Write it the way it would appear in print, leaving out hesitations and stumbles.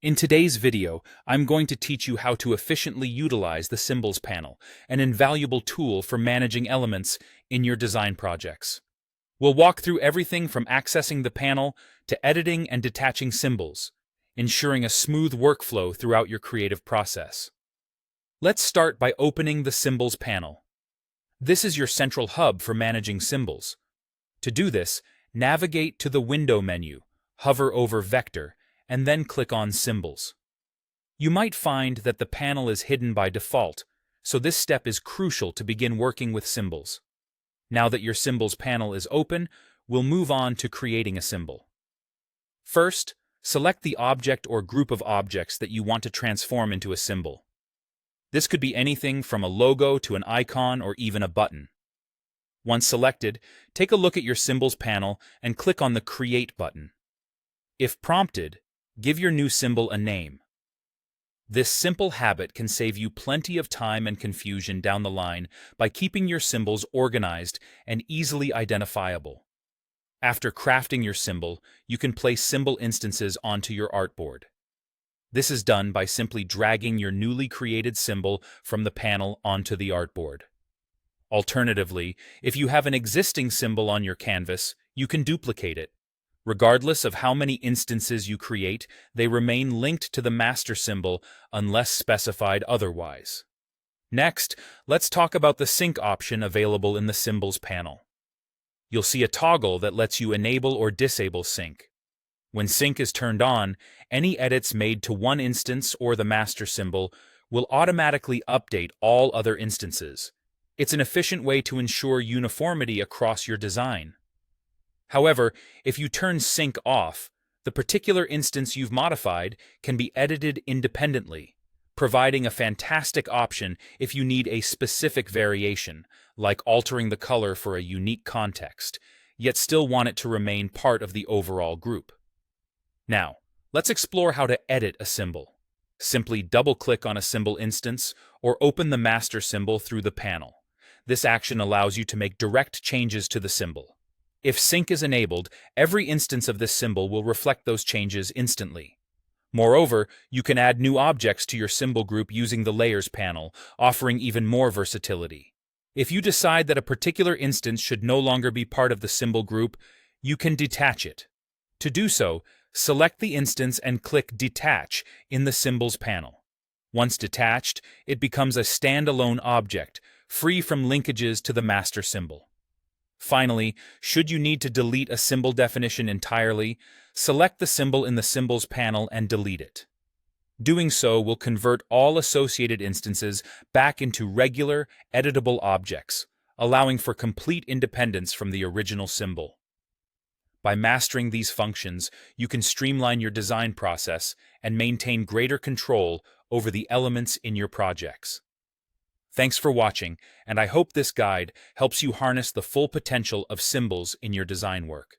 In today's video, I'm going to teach you how to efficiently utilize the Symbols panel, an invaluable tool for managing elements in your design projects. We'll walk through everything from accessing the panel to editing and detaching symbols, ensuring a smooth workflow throughout your creative process. Let's start by opening the Symbols panel. This is your central hub for managing symbols. To do this, navigate to the Window menu, hover over Vector, and then click on Symbols. You might find that the panel is hidden by default, so this step is crucial to begin working with symbols. Now that your Symbols panel is open, we'll move on to creating a symbol. First, select the object or group of objects that you want to transform into a symbol. This could be anything from a logo to an icon or even a button. Once selected, take a look at your Symbols panel and click on the Create button. If prompted, give your new symbol a name. This simple habit can save you plenty of time and confusion down the line by keeping your symbols organized and easily identifiable. After crafting your symbol, you can place symbol instances onto your artboard. This is done by simply dragging your newly created symbol from the panel onto the artboard. Alternatively, if you have an existing symbol on your canvas, you can duplicate it. Regardless of how many instances you create, they remain linked to the master symbol unless specified otherwise. Next, let's talk about the sync option available in the Symbols panel. You'll see a toggle that lets you enable or disable sync. When sync is turned on, any edits made to one instance or the master symbol will automatically update all other instances. It's an efficient way to ensure uniformity across your design. However, if you turn sync off, the particular instance you've modified can be edited independently, providing a fantastic option if you need a specific variation, like altering the color for a unique context, yet still want it to remain part of the overall group. Now, let's explore how to edit a symbol. Simply double-click on a symbol instance or open the master symbol through the panel. This action allows you to make direct changes to the symbol. If sync is enabled, every instance of this symbol will reflect those changes instantly. Moreover, you can add new objects to your symbol group using the Layers panel, offering even more versatility. If you decide that a particular instance should no longer be part of the symbol group, you can detach it. To do so, select the instance and click Detach in the Symbols panel. Once detached, it becomes a standalone object, free from linkages to the master symbol. Finally, should you need to delete a symbol definition entirely, select the symbol in the Symbols panel and delete it. Doing so will convert all associated instances back into regular, editable objects, allowing for complete independence from the original symbol. By mastering these functions, you can streamline your design process and maintain greater control over the elements in your projects. Thanks for watching, and I hope this guide helps you harness the full potential of symbols in your design work.